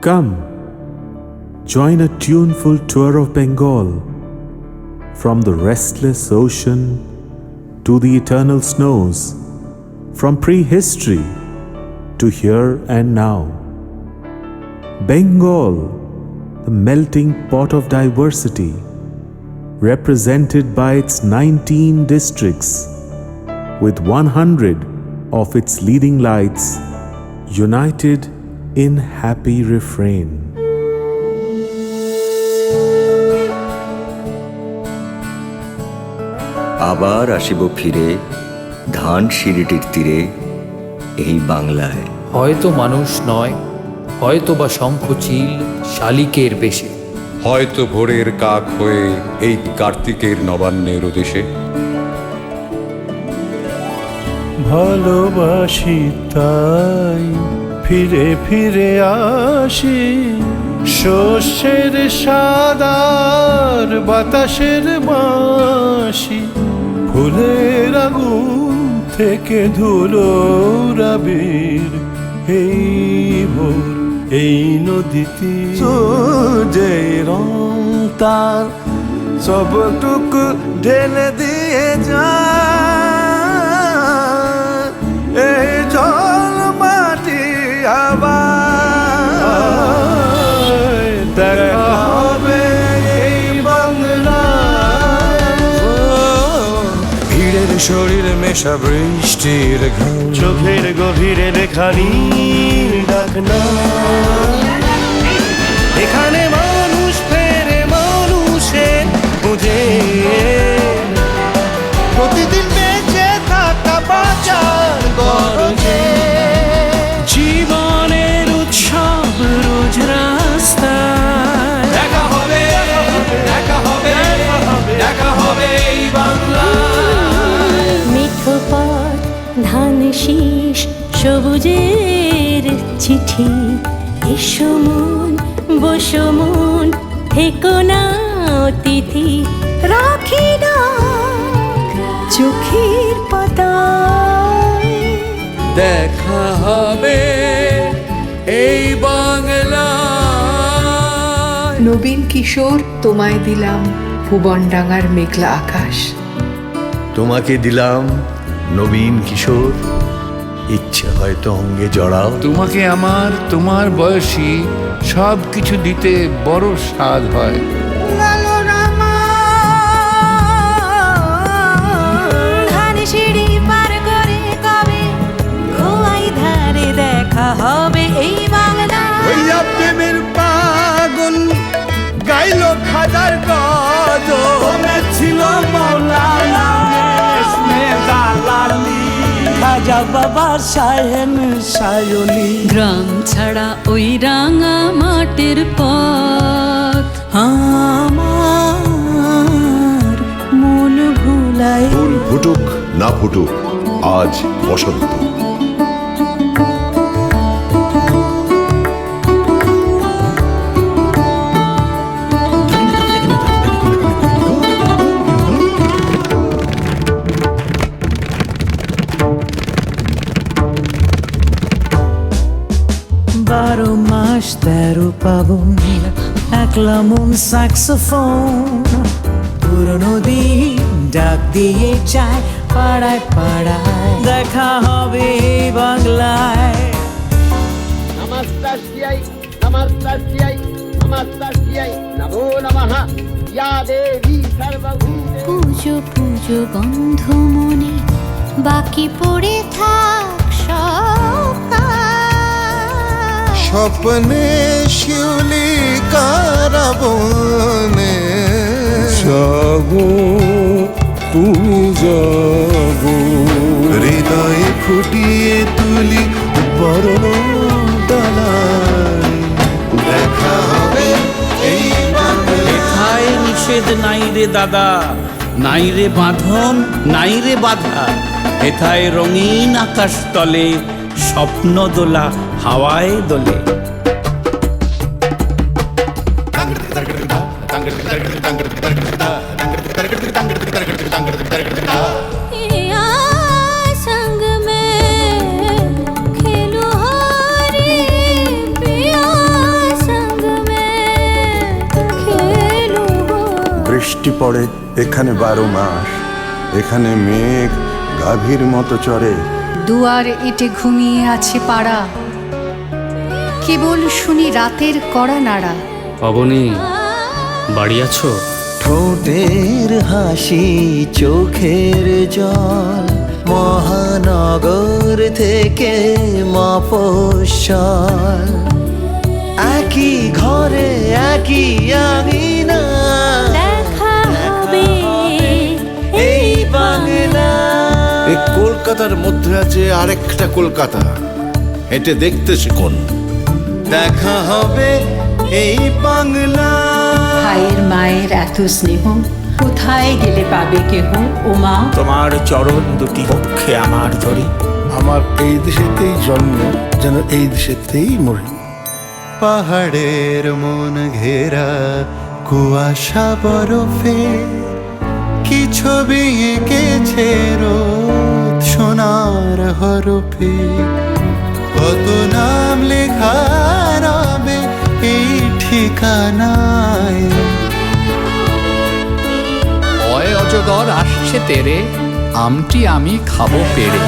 Come, join a tuneful tour of Bengal, from the restless ocean to the eternal snows, from prehistory to here and now. Bengal, the melting pot of diversity, represented by its 19 districts, with 100 of its leading lights united in happy refrain. আবার আসিব ফিরে ধানসিঁড়িটির তীরে এই বাংলায়। হয়তো মানুষ নয়, হয়তো বা শঙ্খচিল শালিকের বেশে, হয়তো ভোরের কাক হয়ে এই কার্তিকের নবান্নের দেশে। ভালোবাসি তাই ফিরে ফিরে আসি, শস্যের সাদার বাতাসের বাঁশি, ফুলের আগুন থেকে ধুলোর আবির, এই ভোর এই নদীতে যে রং তার সবটুকু ঢেলে দিয়ে যায়, এই জল মাটি আবার দেখা হবে এই বাংলায়। ভিড়ের শরীর মেশা বৃষ্টির ঘাম, চোখের গভীরে রেখানি ডাক না, এখানে মানুষ ফেরে মানুষের বুঝে, প্রতিদিন বেঁচে থাকা বাঁচার গরজে, জীবনের উৎসব রোজ রাস্তায়। দেখা হবে, দেখা হবে, দেখা হবে এই বাংলায়। মেঠো পথ ধান শীষ সবুজের চিঠি, এসো মন বসো মন থেকো না অতিথি, রাখি না চোখের পাতায়। দেখা হবে এই বাংলায়। নবীন কিশোর তোমায় দিলাম ভুবনডাঙ্গার মেঘলা আকাশ, তোমাকে দিলাম নবীন কিশোর, ইচ্ছে হয়তো অঙ্গে জড়াও। তোমাকে আমার তোমার বয়সী সব কিছু দিতে বড় স্বাদ হয়। ধানসিঁড়ি পার করে কবে খোয়াই ধারে দেখা হবে এই বাংলায়। প্রেমের পাগল গাইল খাজার গজল, ছিল মৌলানা খাজা বাবা সাহেন সায়লি। গ্রাম ছাড়া ওই রাঙা মাটির পথ আমার মন ভুলাই। ফুল ফুটুক না ফুটুক, আজ বসন্ত। বারো মাস 13 পাবন, একলা মন স্যাক্সোফোন, পুরনো দিন ডাক দিয়ে যায় পাড়ায় পাড়ায়। দেখা হবে এই বাংলায়। নমস্তাস্যৈ নমস্তাস্যৈ নমস্তাস্যৈ নমো নমঃ ইয়া দেবী সর্বভূতে। পুজো পুজো বন্ধ মনে বাকি পড়ে থাক স্বপ্নে শিউলি কারাবনে, জাগো তুমি জাগো, হৃদয়ে ফুটিয়ে তুলি বরণ ডালায়। দেখা হবে এই বাংলায়। এথায় নিষেধ নাই রে দাদা, নাই রে বাঁধন, নাই রে বাধা। এথায় রঙিন আকাশ তলে স্বপ্ন দোলা হাওয়ায় দোলে। संग में खेलो हरी पिया পড়ে এখানে 12 মাস, এখানে মেঘ গাভীর মতো চড়ে। দুয়ার এটে ঘুমিয়ে আছে পাড়া, কেবল শুনি রাতের কড়া নাড়া। অবনী, বাড়ি আছো? ঠোঁটের হাসি, চোখের জল, মহানগর থেকে মফস্বল, একই ঘরে একই আঙিনা, দেখা হবে এই বাংলা। এই কলকাতার মধ্যে আছে আরেকটা কলকাতা, হেঁটে দেখতে শিখুন। দেখা হবে এই বাংলা। ভাইয়ের মায়ের এত স্নেহ কোথায় গেলে পাবে কেহ? ও মা, তোমার চরণ দুটি পক্ষে আমার ধরি। আমার এই দেশেতেই জন্ম, যেন এই দেশেতেই মরি। পাহাড়ের মন ঘেরা কুয়াশা বরফে, কি ছবি এঁকেছে রোদ সোনার হরফে, কত নাম লেখা রবে এই ঠিকানায়। অয় অজগর আসছে তেরে, আমটি আমি খাবো পেরে।